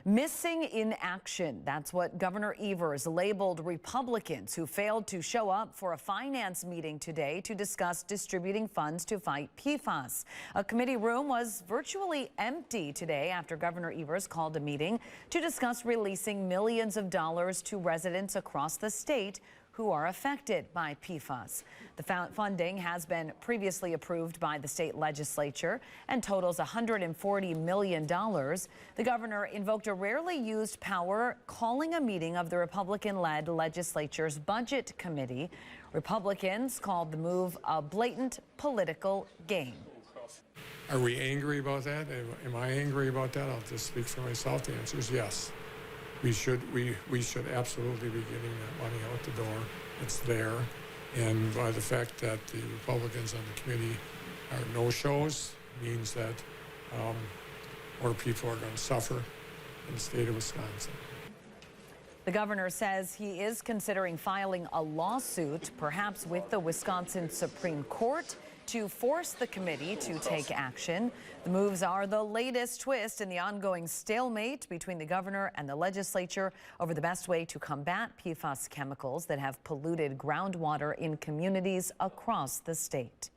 Missing in action. That's what Governor Evers labeled Republicans who failed to show up for a finance meeting today to discuss distributing funds to fight PFAS. A committee room was virtually empty today after Governor Evers called a meeting to discuss releasing millions of dollars to residents across the state who are affected by PFAS. The funding has been previously approved by the state legislature and totals $140 million. The governor invoked a rarely used power, calling a meeting of the Republican-led legislature's budget committee. Republicans called the move a blatant political game. Are we angry about that? Am I angry about that? I'll just speak for myself. The answer is yes. We should absolutely be getting that money out the door. It's there. And by the fact that the Republicans on the committee are no-shows means that more people are going to suffer in the state of Wisconsin. The governor says he is considering filing a lawsuit, perhaps with the Wisconsin Supreme Court, to force the committee to take action. The moves are the latest twist in the ongoing stalemate between the governor and the legislature over the best way to combat PFAS chemicals that have polluted groundwater in communities across the state.